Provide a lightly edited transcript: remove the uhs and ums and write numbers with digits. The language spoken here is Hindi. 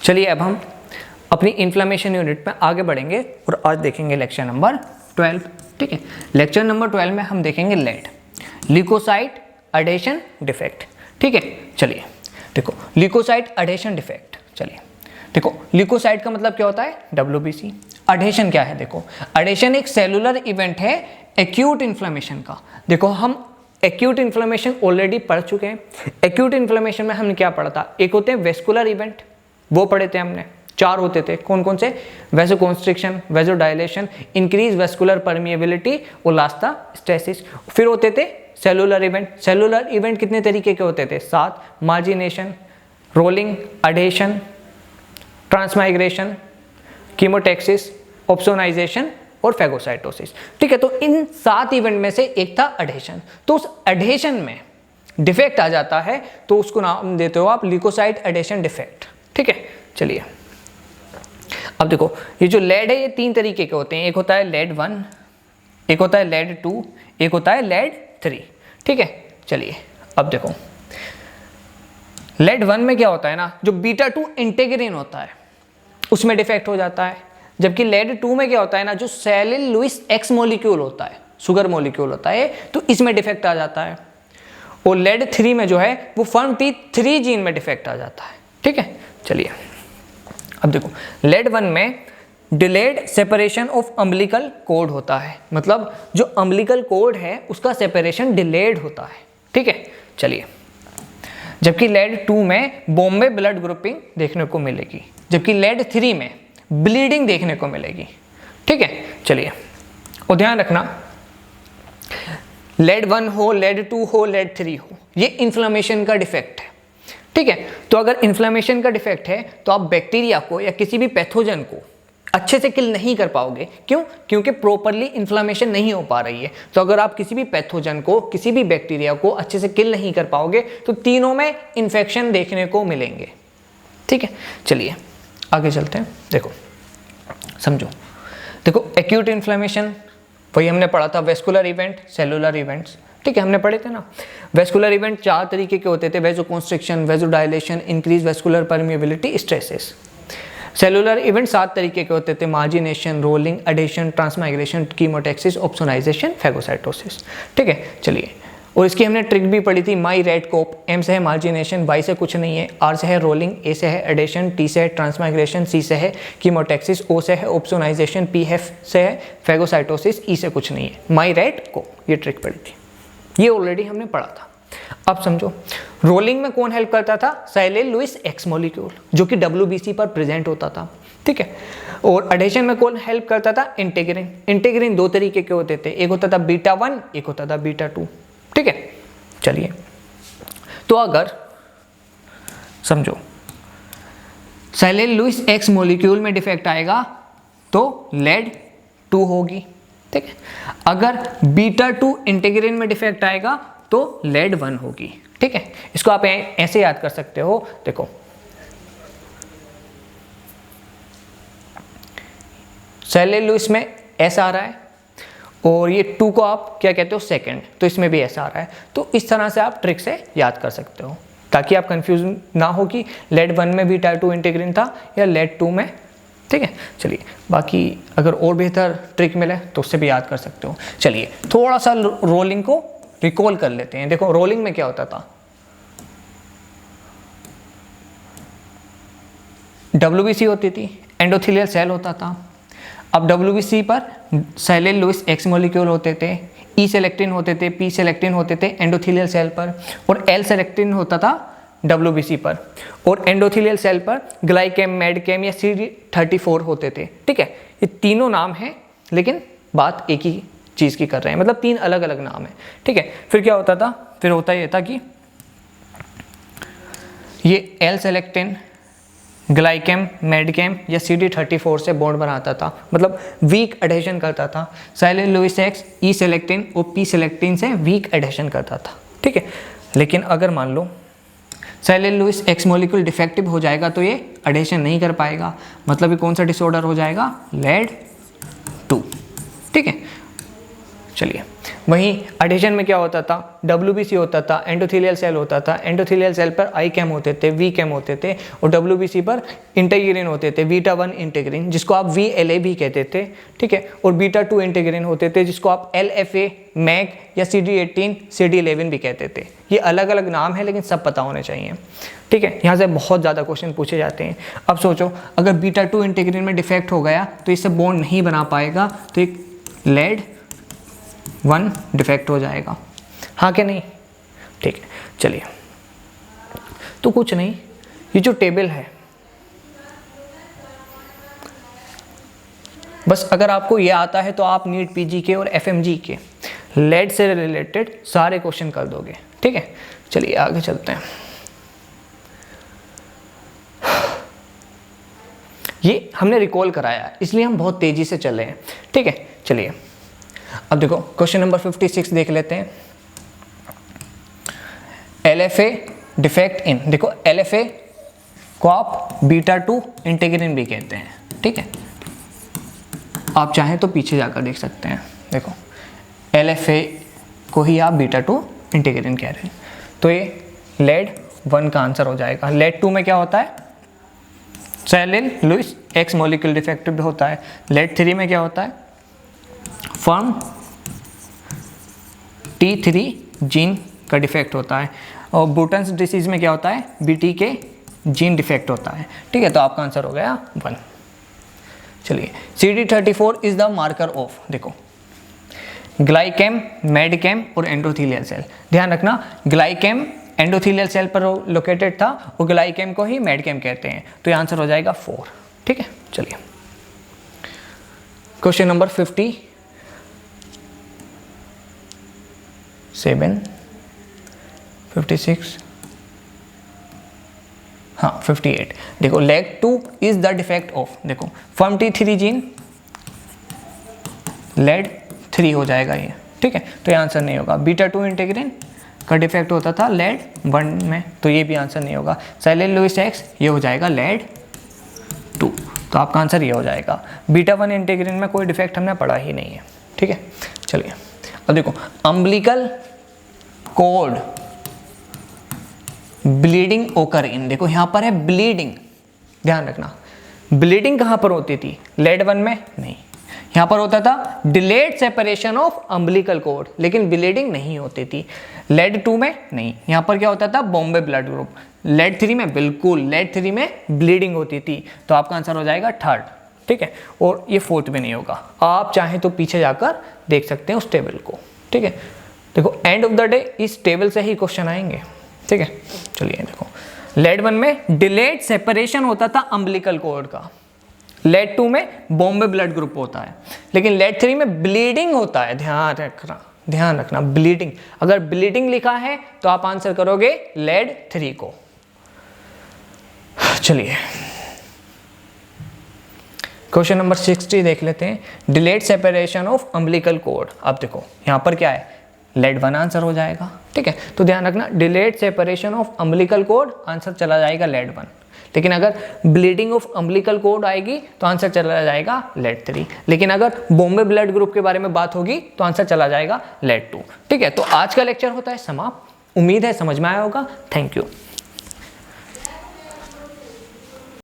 चलिए अब हम अपनी इन्फ्लेमेशन यूनिट में आगे बढ़ेंगे और आज देखेंगे लेक्चर नंबर 12। ठीक है, लेक्चर नंबर 12 में हम देखेंगे लेड, ल्यूकोसाइट अडेशन डिफेक्ट। ठीक है, चलिए देखो ल्यूकोसाइट अडेशन डिफेक्ट। चलिए देखो ल्यूकोसाइट का मतलब क्या होता है, WBC। अडेशन क्या है, देखो अडेशन एक सेलुलर इवेंट है एक्यूट इन्फ्लेमेशन का। देखो हम एक्यूट इन्फ्लेमेशन ऑलरेडी पढ़ चुके हैं। एक्यूट इन्फ्लेमेशन में हमने क्या पढ़ा था, एक होते हैं वेस्कुलर इवेंट, वो पढ़े थे हमने, 4 होते थे। कौन कौन से, वेसोकॉन्स्ट्रिक्शन, वेसोडाइलेशन, इंक्रीज वेस्कुलर परमिएबिलिटी और लास्ट था स्टेसिस। फिर होते थे सेलुलर इवेंट। सेलुलर इवेंट कितने तरीके के होते थे, 7, margination, rolling, adhesion, transmigration, chemotaxis, opsonization और फेगोसाइटोसिस। ठीक है, तो इन 7 इवेंट में से एक था अडेशन। तो उस अडेशन में डिफेक्ट आ जाता है तो उसको नाम देते हो आप ल्यूकोसाइट अडेशन डिफेक्ट। ठीक है, चलिए अब देखो ये जो लेड है ये 3 तरीके के होते हैं। एक होता है लेड 1, एक होता है लेड 2, एक होता है लेड 3। ठीक है, चलिए अब देखो लेड 1 में क्या होता है ना, जो बीटा 2 इंटीग्रिन होता है उसमें डिफेक्ट हो जाता है। जबकि लेड 2 में क्या होता है ना, जो सेलिल लुइस एक्स मॉलिक्यूल होता है, शुगर मॉलिक्यूल होता है, तो इसमें डिफेक्ट आ जाता है। और लेड 3 में जो है वो फर्म T3 जीन में डिफेक्ट आ जाता है। ठीक है, चलिए अब देखो लेड 1 में delayed separation of umbilical cord होता है, मतलब जो अम्बिलिकल कोड है उसका सेपरेशन डिलेड होता है। ठीक है, चलिए जबकि लेड 2 में बॉम्बे ब्लड ग्रुपिंग देखने को मिलेगी, जबकि लेड 3 में ब्लीडिंग देखने को मिलेगी। ठीक है, चलिए और ध्यान रखना लेड 1 हो, लेड 2 हो, लेड 3 हो, ये इन्फ्लेमेशन का डिफेक्ट है। ठीक है, तो अगर इन्फ्लेमेशन का डिफेक्ट है तो आप बैक्टीरिया को या किसी भी पैथोजन को अच्छे से किल नहीं कर पाओगे। क्यों? क्योंकि प्रॉपरली इन्फ्लेमेशन नहीं हो पा रही है। तो अगर आप किसी भी पैथोजन को, किसी भी बैक्टीरिया को अच्छे से किल नहीं कर पाओगे तो तीनों में इन्फेक्शन देखने को मिलेंगे। ठीक है, चलिए आगे चलते हैं। देखो समझो, देखो एक्यूट इन्फ्लेमेशन वही हमने पढ़ा था, वेस्कुलर इवेंट, सेलुलर इवेंट्स। ठीक है, हमने पढ़े थे ना। वेस्कुलर इवेंट 4 तरीके के होते थे, vasoconstriction, vasodilation, increase vascular permeability, stasis. Cellular event 7 तरीके के होते थे, margination, rolling, adhesion, transmigration, chemotaxis, opsonization, phagocytosis. ठीक है, चलिए और इसकी हमने ट्रिक भी पढ़ी थी, माई रेड कोप। M से है मार्जिनेशन, Y से कुछ नहीं है, R से है रोलिंग, A से है एडेशन, T से है ट्रांसमाइग्रेशन, C से है कीमोटैक्सिस, O से है ऑप्सोनाइजेशन, P से है फेगोसाइटोसिस, E से कुछ नहीं है, माई रेड कोप। ये ट्रिक पढ़ी थी, ये ऑलरेडी हमने पढ़ा था। अब समझो रोलिंग में कौन हेल्प करता था, सेलिल लुइस एक्स मॉलिक्यूल, जो कि WBC पर प्रेजेंट होता था। ठीक है, और अडेशन में कौन हेल्प करता था, इंटीग्रिन। इंटीग्रिन 2 तरीके के होते थे, एक होता था बीटा 1, एक होता था बीटा 2। ठीक है, चलिए तो अगर समझो सेलिल लुइस एक्स मॉलिक्यूल में डिफेक्ट आएगा तो लेड 2 होगी। ठीक है, अगर बीटा 2 इंटीग्रिन में डिफेक्ट आएगा तो लेड 1 होगी। ठीक है, इसको आप ऐसे याद कर सकते हो। देखो सेलिल लुइस में S आ रहा है और ये 2 को आप क्या कहते हो, सेकंड, तो इसमें भी ऐसा आ रहा है। तो इस तरह से आप ट्रिक से याद कर सकते हो ताकि आप कंफ्यूज ना हो कि लेड 1 में बीटा 2 इंटीग्रिन था या लेड 2 में। ठीक है, चलिए बाकी अगर और बेहतर ट्रिक मिले तो उससे भी याद कर सकते हो। चलिए थोड़ा सा रोलिंग को रिकॉल कर लेते हैं। देखो रोलिंग में क्या होता था, WBC होती थी, एंडोथेलियल सेल होता था। अब WBC पर सेलिल लुइस एक्स मॉलिक्यूल होते थे, E सेलेक्टिन होते थे, P सेलेक्टिन होते थे एंडोथेलियल सेल पर, और L सेलेक्टिन होता था WBC पर, और एंडोथेलियल सेल पर ग्लाइकेम, मेडकेम या CD34 होते थे। ठीक है, ये तीनों नाम हैं लेकिन बात एक ही चीज़ की कर रहे हैं, मतलब 3 अलग अलग नाम है। ठीक है, फिर क्या होता था, फिर होता ये था कि ये L सेलेक्टिन, ग्लाइकेम, मेडकेम या CD34 से बॉन्ड बनाता था, मतलब वीक एडेशन करता था। सेलिल लुइस एक्स, E सेलेक्टिन और P सेलेक्टिन से वीक एडेशन करता था। ठीक है, लेकिन अगर मान लो सेलिल लुइस एक्स मॉलिक्यूल डिफेक्टिव हो जाएगा तो ये एडेशन नहीं कर पाएगा, मतलब ये कौन सा डिसऑर्डर हो जाएगा, लेड 2। ठीक है, चलिए वहीं एडिशन में क्या होता था, WBC होता था, एंडोथेलियल सेल होता था, एंडोथेलियल सेल पर आई कैम होते थे, वी कैम होते थे, और WBC पर इंटीग्रिन होते थे, बीटा 1 इंटीग्रिन जिसको आप VLA भी कहते थे, ठीक है, और बीटा 2 इंटीग्रिन होते थे जिसको आप LFA, मैग या CD18, CD11 भी कहते थे। ये अलग अलग नाम है लेकिन सब पता होने चाहिए, ठीक है। यहाँ से बहुत ज़्यादा क्वेश्चन पूछे जाते हैं। अब सोचो अगर बीटा 2 इंटीग्रिन में डिफेक्ट हो गया तो इससे बॉन्ड नहीं बना पाएगा, तो एक लेड 1 डिफेक्ट हो जाएगा, हाँ कि नहीं, ठीक है। चलिए, तो कुछ नहीं, ये जो टेबल है बस अगर आपको ये आता है तो आप नीट PG के और FMG के लेड से रिलेटेड सारे क्वेश्चन कर दोगे, ठीक है। चलिए आगे चलते हैं। ये हमने रिकॉल कराया इसलिए हम बहुत तेजी से चले हैं, ठीक है। चलिए अब देखो क्वेश्चन नंबर 56 देख लेते हैं। LFA डिफेक्ट इन, देखो LFA को आप बीटा 2 इंटीग्रिन भी कहते हैं, ठीक है। आप चाहें तो पीछे जाकर देख सकते हैं, देखो LFA को ही आप बीटा 2 इंटीग्रिन कह रहे हैं, तो ये लेड 1 का आंसर हो जाएगा। लेड 2 में क्या होता है, sialyl Lewis X molecule defective होता है। लेड 3 में क्या होता है, फर्म T3 जीन का डिफेक्ट होता है, और ब्रूटन्स डिसीज में क्या होता है, BT के जीन डिफेक्ट होता है, ठीक है। तो आपका आंसर हो गया 1। चलिए CD34 is the marker of, देखो ग्लाइकेम, मेडकेम और एंडोथेलियल सेल। ध्यान रखना ग्लाइकेम एंडोथेलियल सेल पर लोकेटेड था और ग्लाइकेम को ही मेडकेम कहते हैं, तो ये आंसर हो जाएगा 4, ठीक है। चलिए क्वेश्चन नंबर 57, 56, हाँ 58। देखो leg 2 is the defect of, देखो फर्म T3 जीन लेड 3 हो जाएगा ये, ठीक है। तो ये आंसर नहीं होगा। बीटा 2 इंटीग्रिन का डिफेक्ट होता था लेड 1 में, तो ये भी आंसर नहीं होगा। सेलिन लुइस एक्स ये हो जाएगा लेड 2, तो आपका आंसर ये हो जाएगा। बीटा 1 इंटीग्रिन में कोई डिफेक्ट हमने पढ़ा ही नहीं है, ठीक है। चलिए अब देखो अम्बिलिकल कॉर्ड ब्लीडिंग ओकर इन, देखो यहाँ पर है ब्लीडिंग, ध्यान रखना ब्लीडिंग कहाँ पर होती थी, लेड 1 में नहीं, यहाँ पर होता था delayed separation of umbilical cord, लेकिन ब्लीडिंग नहीं होती थी। लेड 2 में नहीं, यहाँ पर क्या होता था, बॉम्बे ब्लड ग्रुप। लेड 3 में बिल्कुल, लेड 3 में ब्लीडिंग होती थी, तो आपका आंसर हो जाएगा 3rd, ठीक है। और ये 4th में नहीं होगा, आप चाहें तो पीछे जाकर देख सकते हैं उस टेबल को, ठीक है। देखो एंड ऑफ द डे इस टेबल से ही क्वेश्चन आएंगे, ठीक है। चलिए देखो लेड 1 में डिलेड सेपरेशन होता था अम्बिलिकल कॉर्ड का, लेड 2 में बॉम्बे ब्लड ग्रुप होता है, लेकिन लेड 3 में ब्लीडिंग होता है। ध्यान रखना ब्लीडिंग, अगर ब्लीडिंग लिखा है तो आप आंसर करोगे लेड 3 को। चलिए क्वेश्चन नंबर 60 देख लेते हैं। Delayed separation of umbilical cord, अब देखो यहाँ पर क्या है, लेड 1 आंसर हो जाएगा, ठीक है। तो ध्यान रखना delayed separation of umbilical cord answer चला जाएगा लेड 1, लेकिन अगर ब्लीडिंग ऑफ अम्बिलिकल कॉर्ड आएगी तो आंसर चला जाएगा लेड 3, लेकिन अगर बॉम्बे ब्लड ग्रुप के बारे में बात होगी तो आंसर चला जाएगा लेड 2, ठीक है। तो आज का लेक्चर होता है समाप्त। उम्मीद है समझ में आया होगा। Thank you.